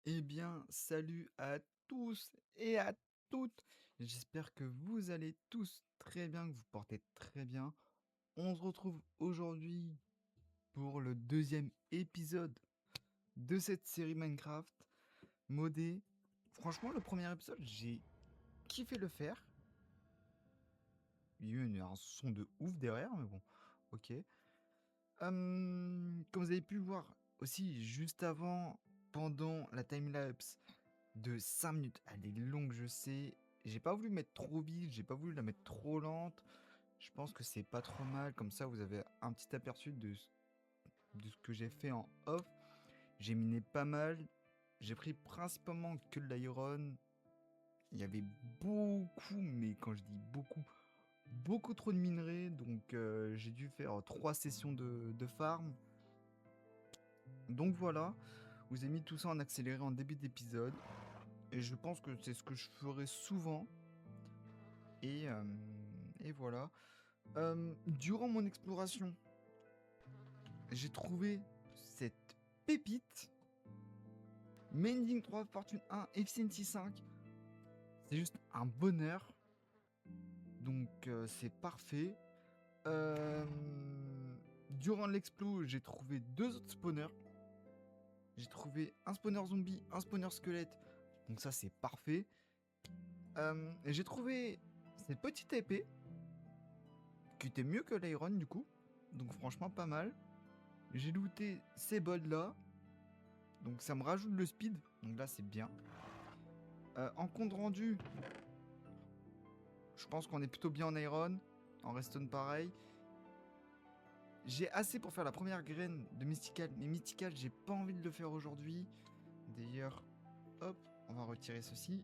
Eh bien, salut à tous et à toutes. J'espère que vous allez tous très bien, que vous portez très bien. On se retrouve aujourd'hui pour le deuxième épisode de cette série Minecraft modée. Franchement, le premier épisode, j'ai kiffé le faire. Il y a eu un son de ouf derrière, mais bon, ok. Comme vous avez pu voir aussi juste avant, pendant la timelapse de 5 minutes, elle est longue, je sais. J'ai pas voulu mettre trop vite, j'ai pas voulu la mettre trop lente. Je pense que c'est pas trop mal, comme ça vous avez un petit aperçu de ce que j'ai fait en off. J'ai miné pas mal, j'ai pris principalement que de l'iron. Il y avait beaucoup, mais quand je dis beaucoup, beaucoup trop de minerais, donc j'ai dû faire 3 sessions de farm. Donc voilà, je vous ai mis tout ça en accéléré en début d'épisode, et je pense que c'est ce que je ferai souvent. Et, euh, et voilà. Durant mon exploration, j'ai trouvé cette pépite. Mending 3, Fortune 1, Efficiency 5. C'est juste un bonheur. Donc c'est parfait. Euh, Durant l'explo, j'ai trouvé deux autres spawners. J'ai trouvé un spawner zombie, un spawner squelette. Donc ça c'est parfait. Et j'ai trouvé cette petite épée qui était mieux que l'iron du coup. Donc franchement pas mal. J'ai looté ces bols là. Donc ça me rajoute le speed. Donc là c'est bien. En compte rendu, je pense qu'on est plutôt bien en iron. En redstone pareil. J'ai assez pour faire la première graine de Mystical. Mais Mystical, j'ai pas envie de le faire aujourd'hui. D'ailleurs, hop, on va retirer ceci.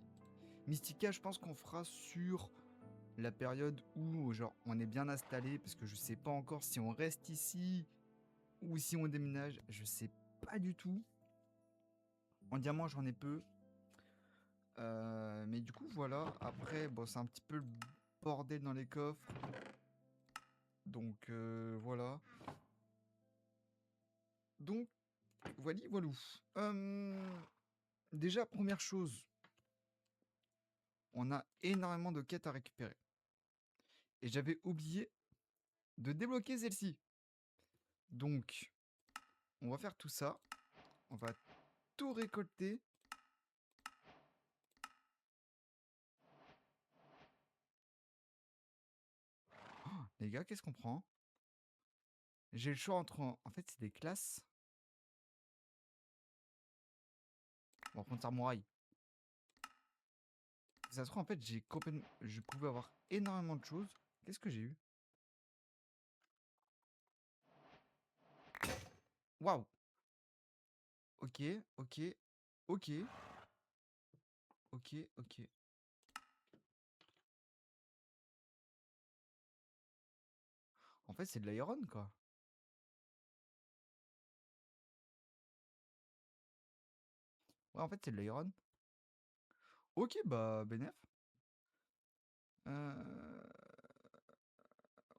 Mystical, je pense qu'on fera sur la période où genre on est bien installé. Parce que je sais pas encore si on reste ici ou si on déménage. Je sais pas du tout. En diamant, j'en ai peu. Mais du coup, voilà. Après, bon, c'est un petit peu le bordel dans les coffres. Donc, voilà. Donc, voilà, voilou. Déjà, première chose, on a énormément de quêtes à récupérer. Et j'avais oublié de débloquer celle-ci. Donc, on va faire tout ça. On va tout récolter. Oh, les gars, qu'est-ce qu'on prend? J'ai le choix entre... En fait, c'est des classes. On va prendre Samouraï. Ça se trouve, en fait, j'ai complètement... Je pouvais avoir énormément de choses. Qu'est-ce que j'ai eu? Waouh! Ok, ok, ok, ok, ok. En fait, c'est de l'iron, quoi. Ouais, en fait, c'est de l'iron. Ok, bah, bénef. Euh...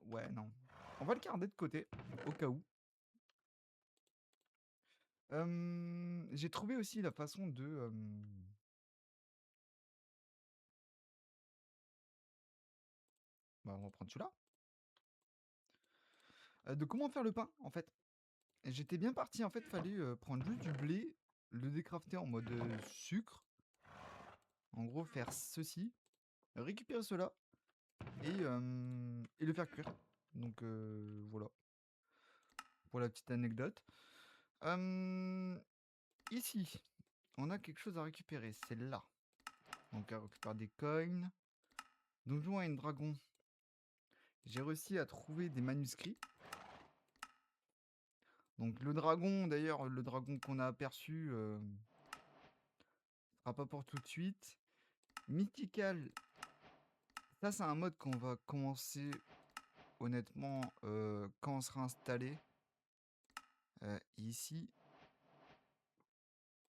Ouais, non. On va le garder de côté, au cas où. J'ai trouvé aussi la façon de... Bah, on va prendre celui-là. De comment faire le pain, en fait. J'étais bien parti, en fait, fallait prendre juste du blé, le décrafter en mode sucre. En gros, faire ceci, récupérer cela, et le faire cuire. Donc, voilà. Pour la petite anecdote. Ici, on a quelque chose à récupérer. C'est là. Donc, on récupère des coins. Donjon à une dragon. J'ai réussi à trouver des manuscrits. Donc le dragon, d'ailleurs, le dragon qu'on a aperçu, sera pas pour tout de suite. Mythical, ça c'est un mode qu'on va commencer honnêtement quand on sera installé. Ici,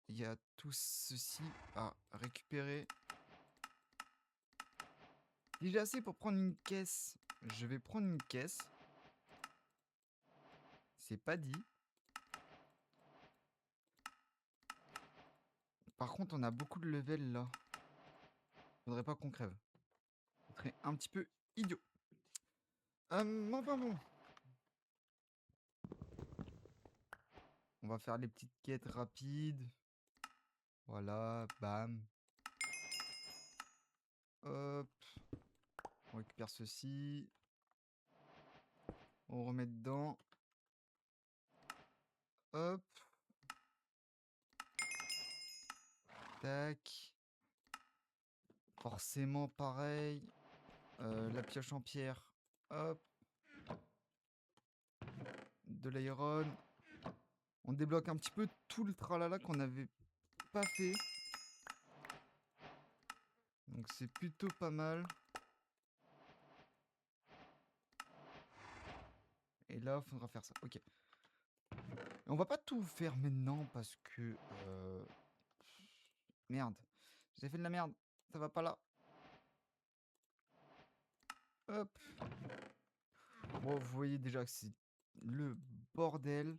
il y a tout ceci à récupérer. Si j'ai assez pour prendre une caisse, je vais prendre une caisse. C'est pas dit. Par contre, on a beaucoup de level là. Faudrait pas qu'on crève. Ce serait un petit peu idiot. Enfin bon. On va faire les petites quêtes rapides. Voilà, bam. Hop. On récupère ceci. On remet dedans. Hop. Tac. Forcément pareil. La pioche en pierre. Hop. De l'iron. On débloque un petit peu tout le tralala qu'on n'avait pas fait. Donc c'est plutôt pas mal. Et là, il faudra faire ça. Ok. Et on va pas tout faire maintenant parce que... Merde. J'ai fait de la merde. Ça va pas là. Hop. Bon, vous voyez déjà que c'est le bordel.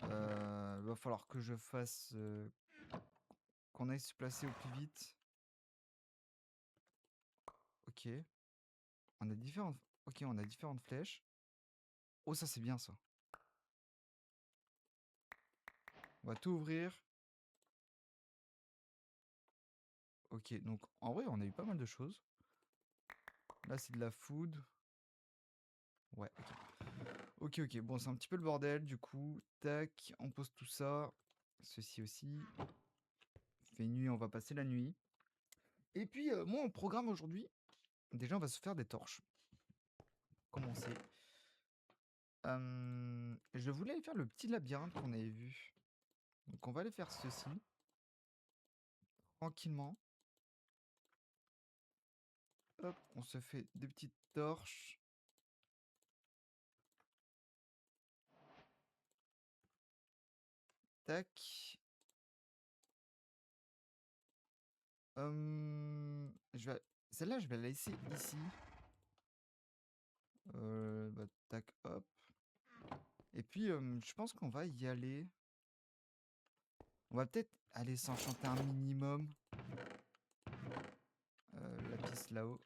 Va falloir que je fasse... qu'on aille se placer au plus vite. Ok. On a différentes... Ok, on a différentes flèches. Oh, ça c'est bien ça. On va tout ouvrir. Ok, donc en vrai, on a eu pas mal de choses. Là, c'est de la food. Ouais, ok. Ok, ok. Bon, c'est un petit peu le bordel, du coup. Tac, on pose tout ça. Ceci aussi. Il fait nuit, on va passer la nuit. Et puis, moi, on programme aujourd'hui. Déjà, on va se faire des torches. Commencer. Je voulais aller faire le petit labyrinthe qu'on avait vu. Donc, on va aller faire ceci. Tranquillement. Hop, on se fait des petites torches. Tac. Je vais... Celle-là, je vais la laisser ici. Bah, tac, hop. Et puis, je pense qu'on va y aller. On va peut-être aller s'enchanter un minimum. La piste là-haut.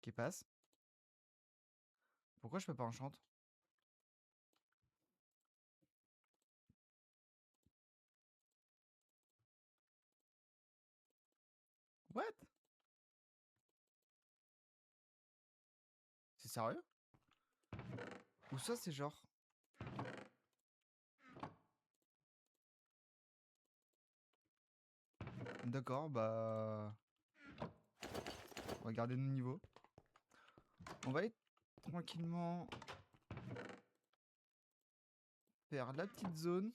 Qui passe. Pourquoi je peux pas enchanter? What? C'est sérieux? Ou ça, c'est genre... D'accord, bah... On va garder nos niveaux. On va aller tranquillement faire la petite zone.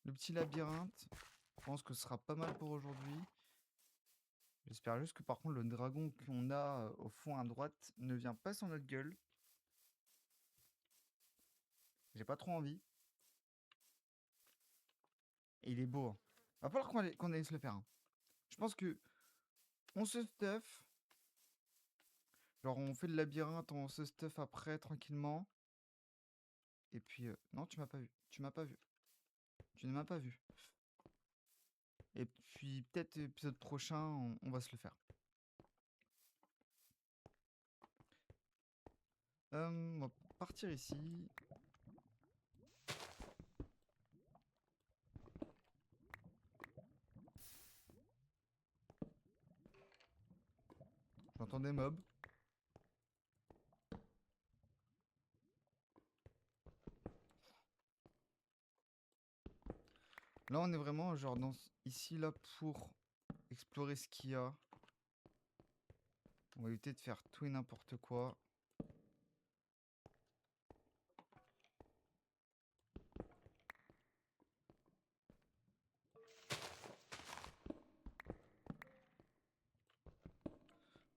Le petit labyrinthe. Je pense que ce sera pas mal pour aujourd'hui. J'espère juste que par contre le dragon qu'on a au fond à droite ne vient pas sur notre gueule. J'ai pas trop envie. Et il est beau. Hein. Va falloir qu'on aille se le faire. Hein. Je pense que on se stuff. Genre on fait le labyrinthe, on se stuff après tranquillement. Et puis... non, tu m'as pas vu. Tu m'as pas vu. Tu ne m'as pas vu. Et puis peut-être épisode prochain, on va se le faire. On va partir ici. J'entends des mobs. Là, on est vraiment genre ici là pour explorer ce qu'il y a. On va éviter de faire tout et n'importe quoi.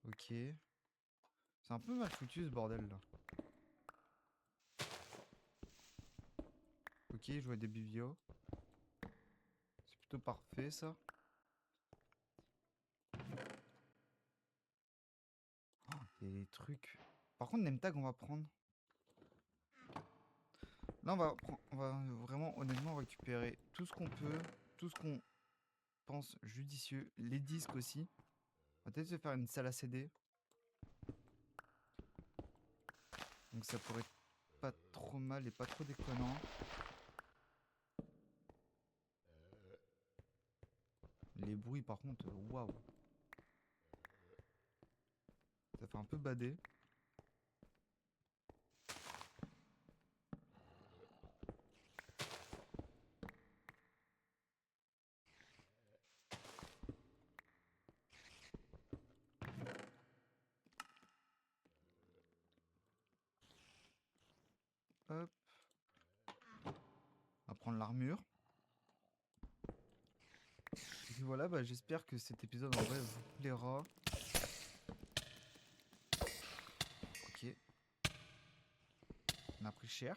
Ok. C'est un peu mal foutu ce bordel là. Ok, je vois des bivios. C'est plutôt parfait ça. Il y a des trucs. Par contre, name tag, on va prendre. Là, on va vraiment honnêtement récupérer tout ce qu'on peut, tout ce qu'on pense judicieux. Les disques aussi. On va peut-être se faire une salle à CD. Donc ça pourrait être pas trop mal et pas trop déconnant. Les bruits par contre, waouh. Ça fait un peu bader. Hop. On va prendre l'armure. Et puis voilà, bah, j'espère que cet épisode en vrai vous plaira. Ok. On a pris cher.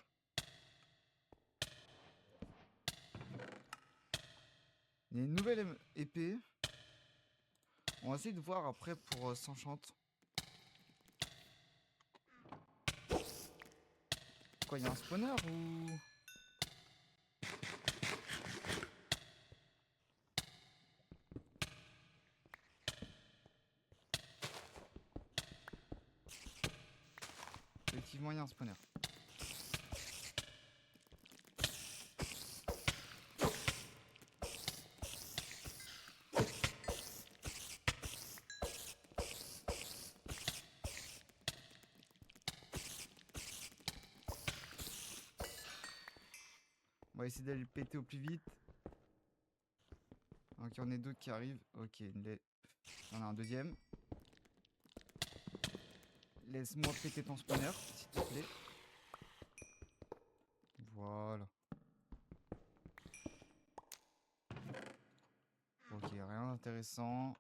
Il y a une nouvelle épée. On va essayer de voir après pour s'enchante. Quoi, il y a un spawner ou... Effectivement, il y a un spawner. On va essayer d'aller le péter au plus vite. Ok, on est deux qui arrivent. Ok, on a un deuxième. Laisse-moi péter ton spawner, s'il te plaît. Voilà. Ok, rien d'intéressant.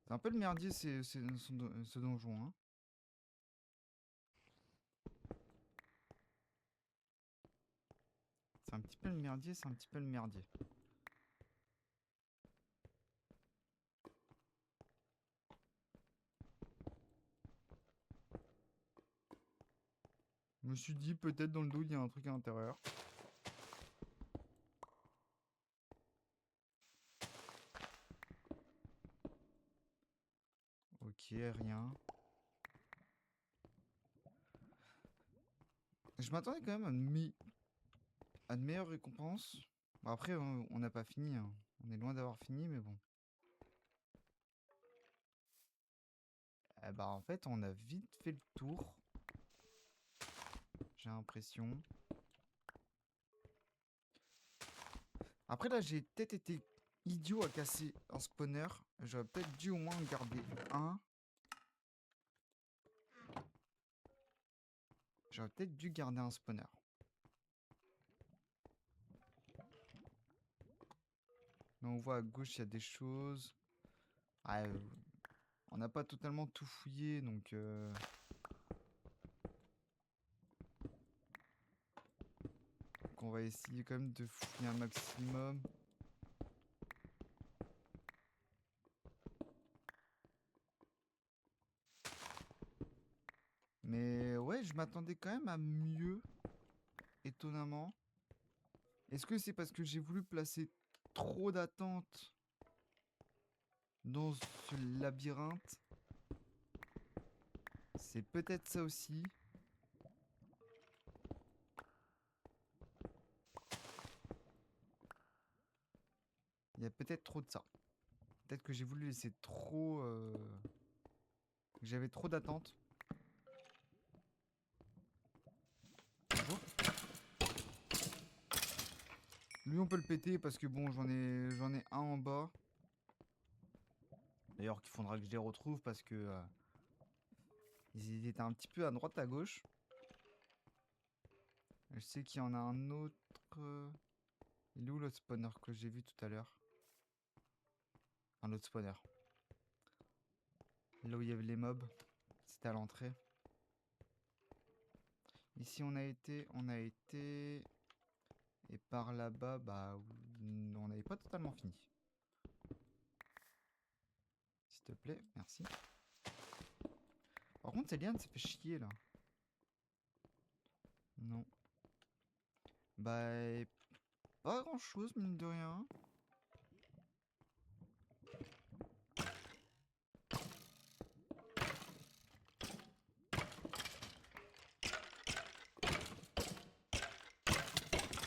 C'est un peu le merdier, ce donjon. Hein. C'est un petit peu le merdier, c'est un petit peu le merdier. Je me suis dit, peut-être dans le dos, il y a un truc à l'intérieur. Ok, rien. Je m'attendais quand même à de meilleures récompenses. Bon, après, on n'a pas fini. Hein. On est loin d'avoir fini, mais bon. Eh bah, en fait, on a vite fait le tour. J'ai l'impression. Après, là, j'ai peut-être été idiot à casser un spawner. J'aurais peut-être dû au moins garder un. J'aurais peut-être dû garder un spawner. Là, on voit à gauche, il y a des choses. Ah, on n'a pas totalement tout fouillé, donc... Donc on va essayer quand même de fouiller un maximum. Mais ouais, je m'attendais quand même à mieux, étonnamment. Est-ce que c'est parce que j'ai voulu placer trop d'attentes dans ce labyrinthe? C'est peut-être ça aussi. Il y a peut-être trop de ça. Peut-être que j'ai voulu laisser trop... que j'avais trop d'attentes. Bonjour. Lui, on peut le péter parce que bon, j'en ai un en bas. D'ailleurs, qu'il faudra que je les retrouve parce que... ils étaient un petit peu à droite, à gauche. Je sais qu'il y en a un autre... Il est où l'autre spawner que j'ai vu tout à l'heure? Un autre spawner. Là où il y avait les mobs. C'était à l'entrée. Ici on a été, Et par là-bas, bah, on n'avait pas totalement fini. s'il te plaît, merci. Par contre, cette liane, ça fait chier, là. Non. Bah, pas grand-chose, mine de rien.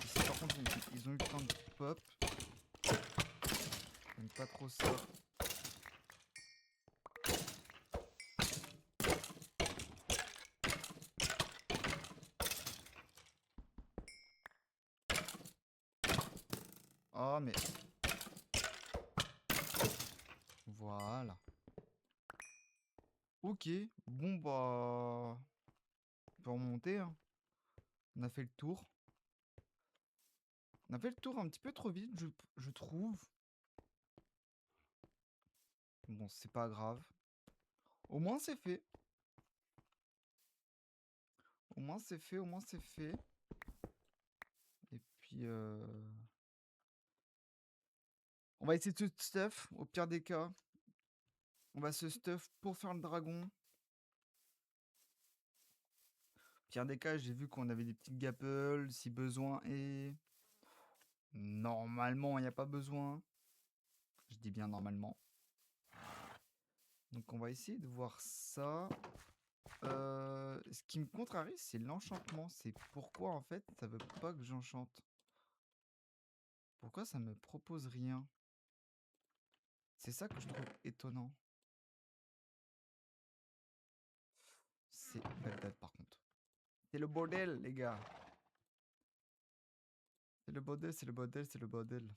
Ici, par contre, ils ont eu le temps de pop. J'aime pas trop ça. Oh, mais... Voilà. Ok, bon bah... On peut remonter, hein. On a fait le tour. On a fait le tour un petit peu trop vite, je trouve. Bon, c'est pas grave. Au moins, c'est fait. Au moins, c'est fait, au moins, c'est fait. Et puis... On va essayer de se stuff, au pire des cas. On va se stuff pour faire le dragon. Pire des cas, j'ai vu qu'on avait des petites gapples, si besoin et... Normalement, il n'y a pas besoin. Je dis bien normalement. Donc on va essayer de voir ça. Ce qui me contrarie, c'est l'enchantement. C'est pourquoi en fait, ça veut pas que j'enchante. Pourquoi ça me propose rien? C'est ça que je trouve étonnant. C'est belle date par contre. C'est le bordel, les gars. C'est le bordel, c'est le bordel, c'est le bordel.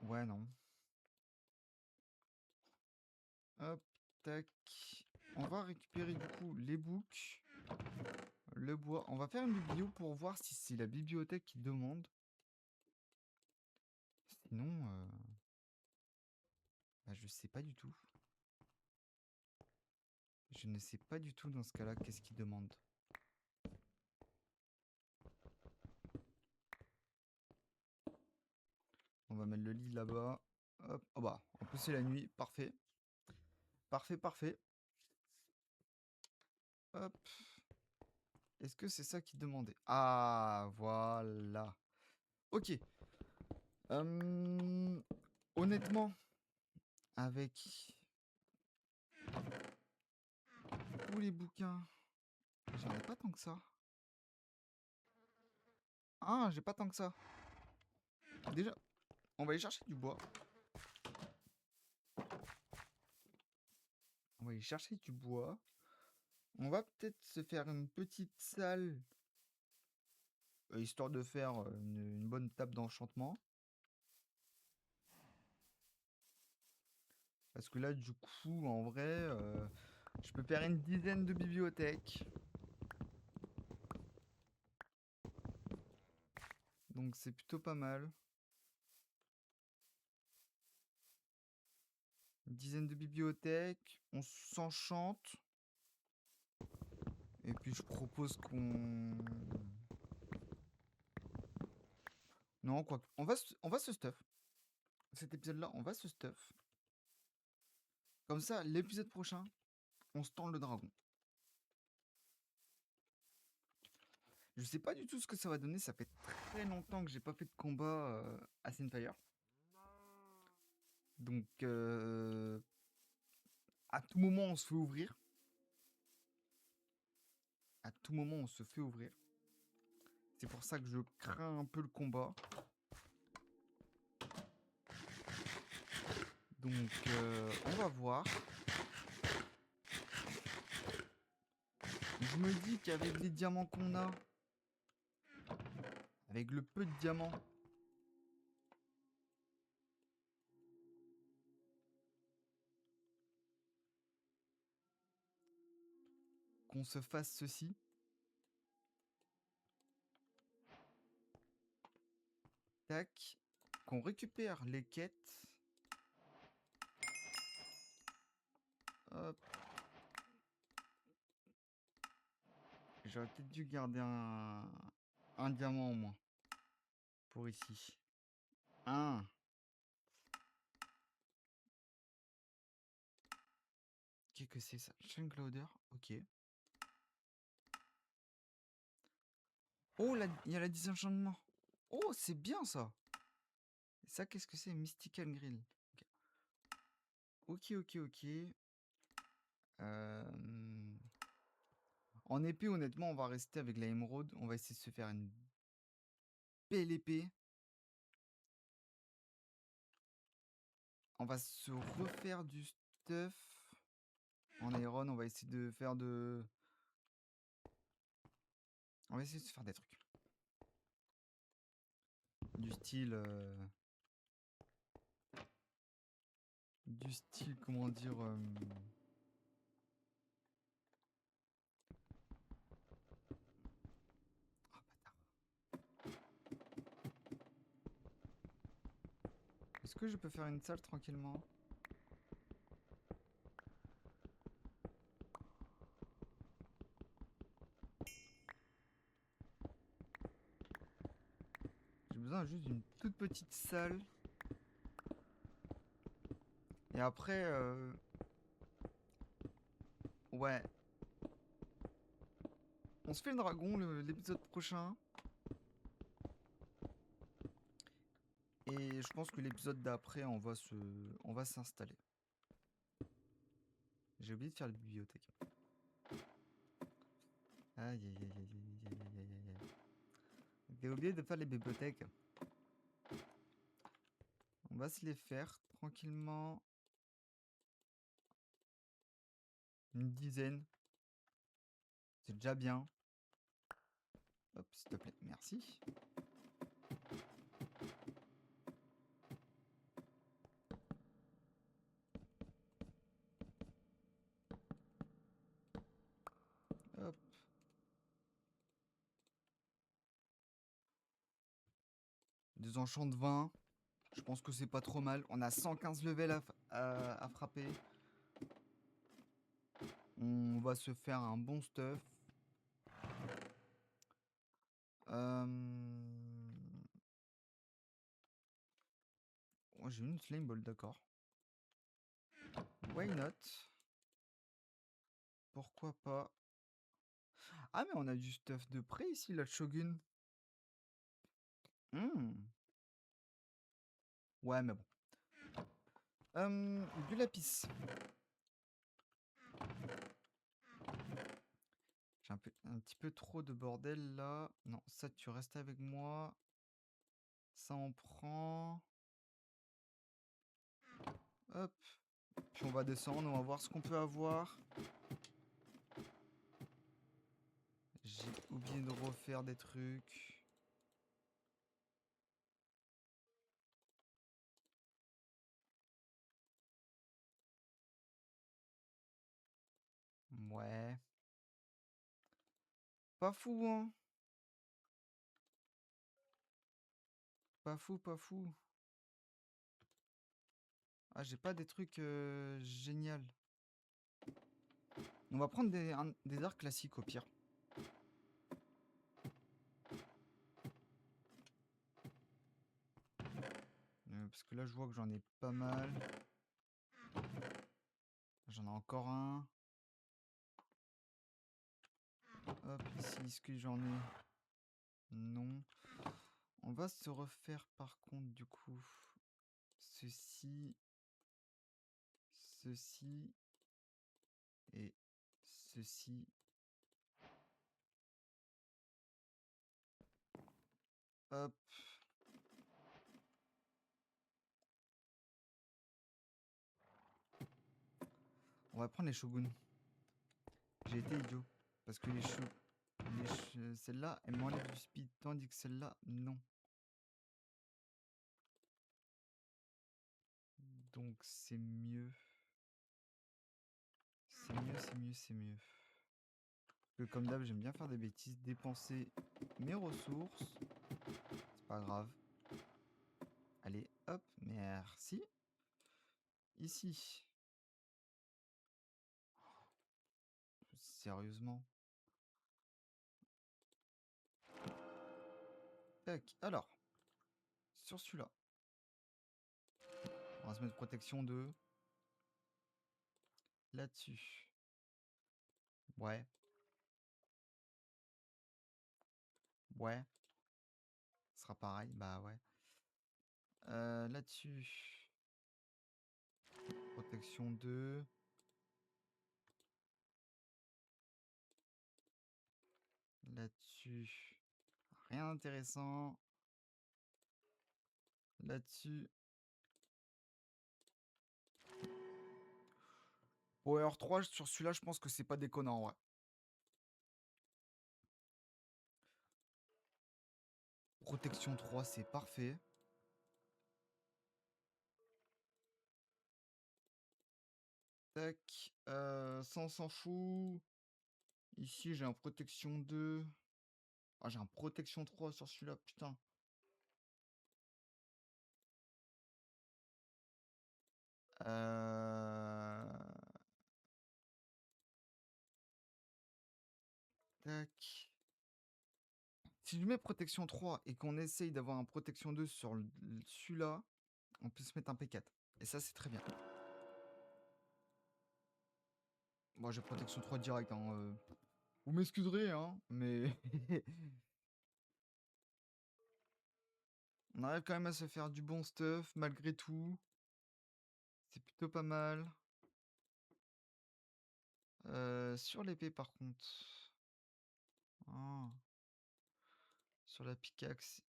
Ouais, non. Hop, tac. On va récupérer du coup les books, le bois. On va faire une biblio pour voir si c'est la bibliothèque qui demande. Sinon, bah, je sais pas du tout. Je ne sais pas du tout dans ce cas-là qu'est-ce qu'il demande. On va mettre le lit là-bas. Hop, oh bah, en plus c'est la nuit, parfait. Parfait, parfait. Hop. Est-ce que c'est ça qu'il demandait? Ah, voilà. Ok. Honnêtement, avec tous les bouquins, j'en ai pas tant que ça. Ah, j'ai pas tant que ça. Déjà, on va aller chercher du bois. On va aller chercher du bois. On va peut-être se faire une petite salle, histoire de faire une bonne table d'enchantement. Parce que là, du coup, en vrai, je peux faire une dizaine de bibliothèques. Donc c'est plutôt pas mal. Une dizaine de bibliothèques. On s'enchante. Et puis je propose qu'on... Non, quoi. On va se stuff. Cet épisode-là, on va se stuff. Comme ça, l'épisode prochain, on se tend le dragon. Je sais pas du tout ce que ça va donner. Ça fait très longtemps que j'ai pas fait de combat à Sinfire. Donc, à tout moment, on se fait ouvrir. À tout moment, on se fait ouvrir. C'est pour ça que je crains un peu le combat. Donc, on va voir. Je me dis qu'avec les diamants qu'on a, avec le peu de diamants, qu'on se fasse ceci. Tac. Qu'on récupère les quêtes. Hop. J'aurais peut-être dû garder un diamant en moins. pour ici. 1. Qu'est-ce que c'est ça? Chain Clouder, ok. Oh, il y a la disenchantement. Oh, c'est bien ça. Et ça, qu'est-ce que c'est? Mystical Grill. Ok, ok, ok. En épée, honnêtement, on va rester avec la émeraude. On va essayer de se faire une belle épée. On va se refaire du stuff. En iron, on va essayer de faire de... On va essayer de se faire des trucs. Du style... Du style, comment dire... Ah, bâtard. Est-ce que je peux faire une salle tranquillement? J'ai besoin juste d'une toute petite salle. Et après... Ouais. On se fait le dragon l'épisode prochain. Et je pense que l'épisode d'après, on va s'installer. J'ai oublié de faire la bibliothèque. Aïe aïe aïe aïe aïe aïe aïe aïe. J'ai oublié de faire les bibliothèques. On va se les faire tranquillement. Une dizaine. C'est déjà bien. Hop, s'il te plaît. Merci. Hop. Des enchants de 20. Je pense que c'est pas trop mal. On a 115 levels à frapper. On va se faire un bon stuff. Oh, j'ai une slime ball, d'accord. Why not? Pourquoi pas? Ah, mais on a du stuff de près ici, là, le Shogun. Ouais, mais bon. Du lapis. J'ai un petit peu trop de bordel là. Non, ça tu restes avec moi. Ça on prend. Hop. Puis on va descendre, on va voir ce qu'on peut avoir. J'ai oublié de refaire des trucs. Ouais. Pas fou, hein. Pas fou, pas fou. Ah, j'ai pas des trucs géniaux. On va prendre des arts classiques au pire. Parce que là, je vois que j'en ai pas mal. J'en ai encore un. Hop, ici, est-ce que j'en ai? Non. On va se refaire par contre du coup ceci, ceci et ceci. Hop. On va prendre les shoguns. J'ai été idiot. Parce que celle-là, elle m'enlève du speed, tandis que celle-là, non. Donc c'est mieux. C'est mieux, c'est mieux, c'est mieux. Parce que comme d'hab, j'aime bien faire des bêtises, dépenser mes ressources. C'est pas grave. Allez, hop, merci. Ici. Sérieusement. Tac, alors. sur celui-là. On va se mettre protection 2 là-dessus. Ouais. Ouais. Ce sera pareil. Bah ouais. Là-dessus. Protection 2. Là-dessus. Rien d'intéressant. Là-dessus. Power 3 sur celui-là, je pense que c'est pas déconnant, ouais. Protection 3, c'est parfait. Tac. Ça, on s'en fout. Ici, j'ai un protection 2. Ah, j'ai un protection 3 sur celui-là, putain. Tac. Si je mets protection 3 et qu'on essaye d'avoir un protection 2 sur celui-là, on peut se mettre un P4. Et ça, c'est très bien. Moi, j'ai protection 3 direct. Hein, Vous m'excuserez, hein, mais... on arrive quand même à se faire du bon stuff, malgré tout. C'est plutôt pas mal. Sur l'épée, par contre... Ah. Sur la pickaxe,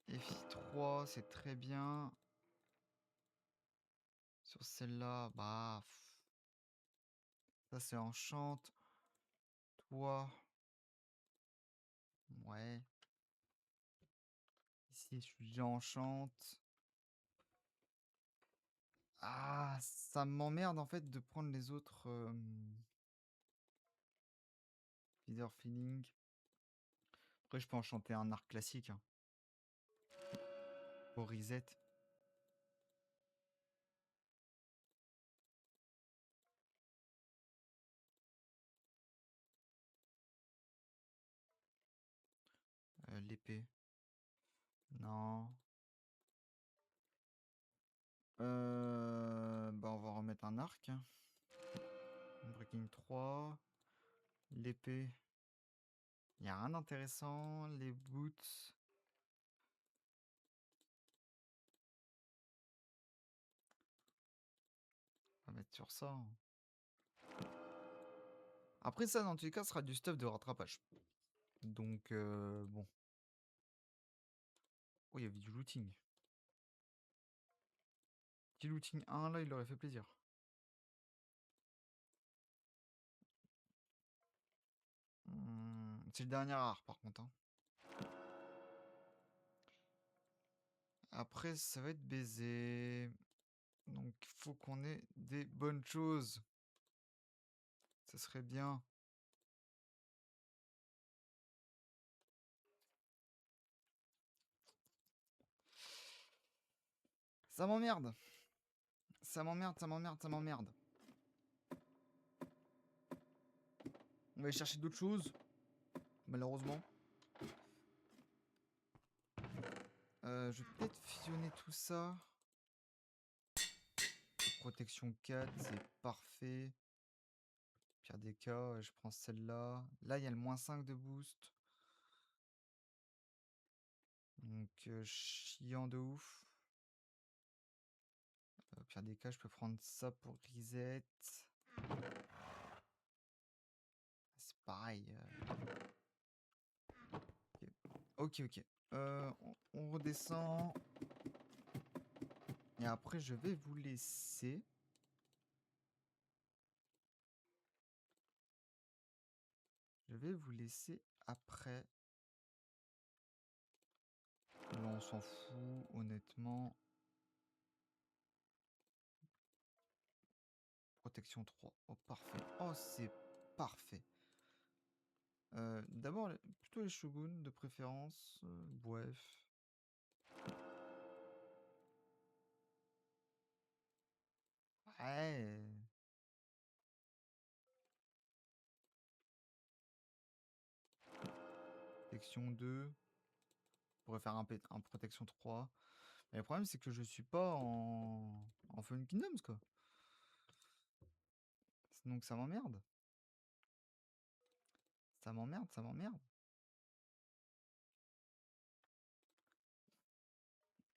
FI3, c'est très bien. Sur celle-là, bah... ça, c'est enchante. Toi... ouais. Ici, je suis déjà enchante. Ah, ça m'emmerde, en fait, de prendre les autres... Feather feeling. Après, je peux enchanter un arc classique. Hein. Au reset. L'épée. Non. Bah, on va remettre un arc. Breaking 3. L'épée. Il n'y a rien d'intéressant. Les boots. On va mettre sur ça. Hein. Après ça, dans tous les cas, ce sera du stuff de rattrapage. Donc, bon. Oh, il y avait du looting. Petit looting 1, là, il aurait fait plaisir. C'est le dernier art, par contre. Hein. Après, ça va être baisé. Donc, il faut qu'on ait des bonnes choses. Ça serait bien. Ça m'emmerde. Ça m'emmerde, ça m'emmerde, ça m'emmerde. On va aller chercher d'autres choses. Malheureusement. Je vais peut-être fusionner tout ça. Protection 4, c'est parfait. Pire des cas, je prends celle-là. Là, il y a le -5 de boost. Donc, chiant de ouf. Au pire des cas, je peux prendre ça pour reset. C'est pareil. Ok, ok. On redescend. Et après, je vais vous laisser. Je vais vous laisser après. Là, on s'en fout, honnêtement. Protection 3. Oh, parfait. Oh, c'est parfait. D'abord, plutôt les shoguns de préférence. Bref. Ouais. Protection 2. On pourrait faire un protection 3. Et le problème, c'est que je suis pas en Fallen Kingdoms, quoi. Donc ça m'emmerde. Ça m'emmerde, ça m'emmerde.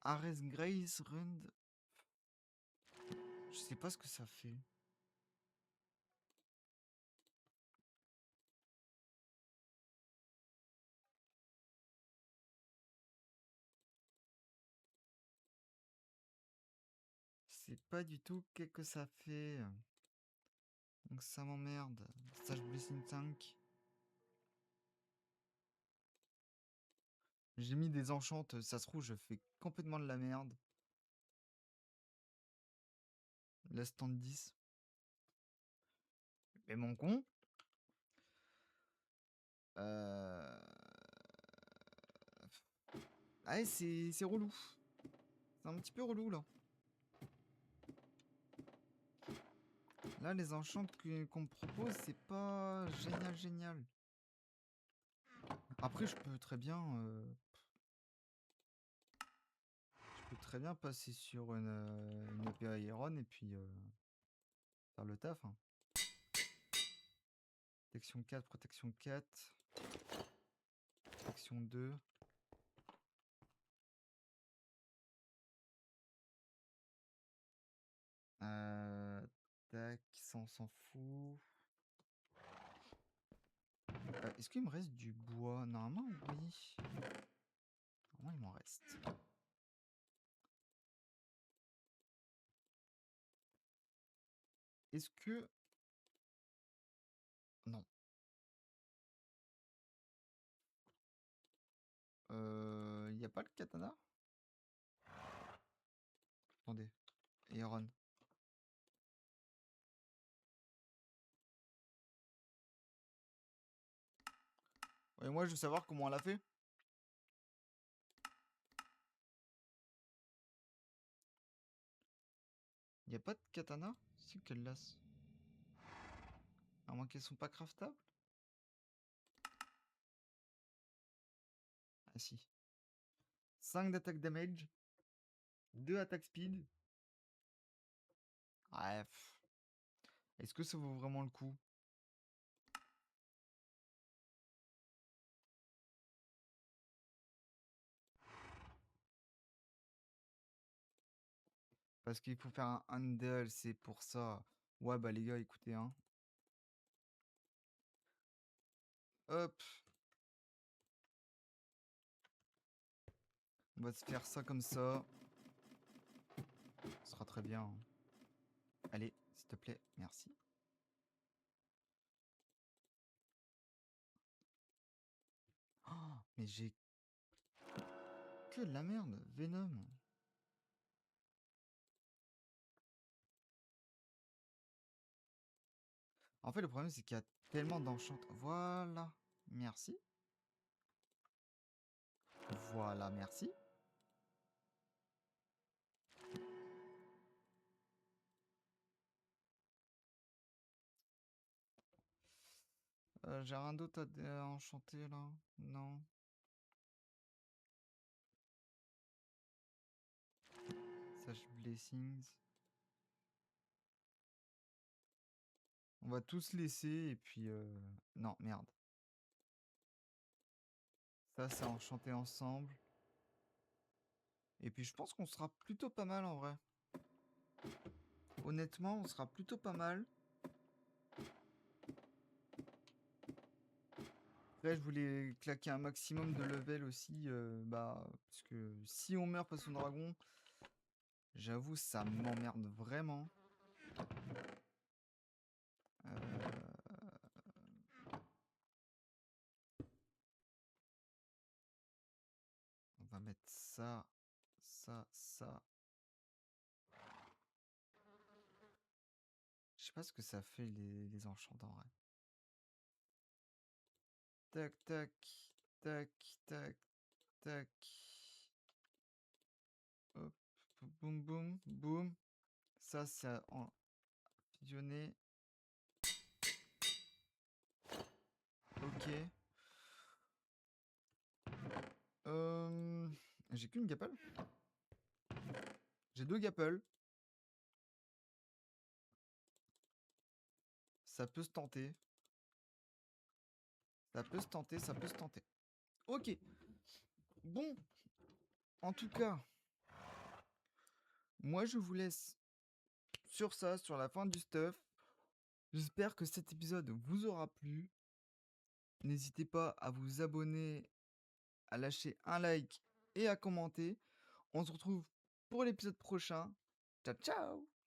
Ares Grace Rund. Je sais pas ce que ça fait. Je sais pas du tout qu'est-ce que ça fait. Donc ça m'emmerde. Sage Blessing 5. J'ai mis des enchantes, ça se trouve, je fais complètement de la merde. La stand 10. Mais mon con. Ah, c'est relou. C'est un petit peu relou là. Là, les enchantes qu'on me propose, c'est pas génial, génial. Après, je peux très bien passer sur une épée Iron et puis faire le taf. Hein. Protection 4, protection 4. Protection 2. Tac, ça on s'en fout. Est-ce qu'il me reste du bois? Normalement, oui. Normalement, il m'en reste. Est-ce que... Non. Il n'y a pas le katana? Attendez. Iron. Et moi, je veux savoir comment on l'a fait. Il n'y a pas de katana? C'est qu'elle lasse. À moins qu'elles sont pas craftables? Ah si. 5 d'attaque damage. 2 attaque speed. Bref. Est-ce que ça vaut vraiment le coup? Parce qu'il faut faire un handle, c'est pour ça. Ouais, bah les gars, écoutez, hein. Hop. On va se faire ça comme ça. Ce sera très bien. Hein. Allez, s'il te plaît, merci. Oh, mais j'ai que de la merde. Venom. En fait, le problème, c'est qu'il y a tellement d'enchantes. Voilà. Merci. Voilà, merci. J'ai rien d'autre à enchanter là. Non. Sage Blessings. On va tous laisser et puis... Non, merde. Ça, c'est enchanté ensemble. Et puis je pense qu'on sera plutôt pas mal en vrai. Honnêtement, on sera plutôt pas mal. Après, je voulais claquer un maximum de level aussi. Parce que si on meurt face au dragon, j'avoue, ça m'emmerde vraiment. On va mettre ça, ça, ça. Je sais pas ce que ça fait les enchants en vrai. Tac, tac, tac, tac, tac. Hop, boum, boum, boum. Ça, c'est en fusionné. Ok. J'ai qu'une gapale. J'ai 2 Gapple. Ça peut se tenter. Ça peut se tenter, ça peut se tenter. OK. Bon, en tout cas, moi je vous laisse sur ça, sur la fin du stuff. J'espère que cet épisode vous aura plu. N'hésitez pas à vous abonner, à lâcher un like et à commenter. On se retrouve pour l'épisode prochain. Ciao, ciao!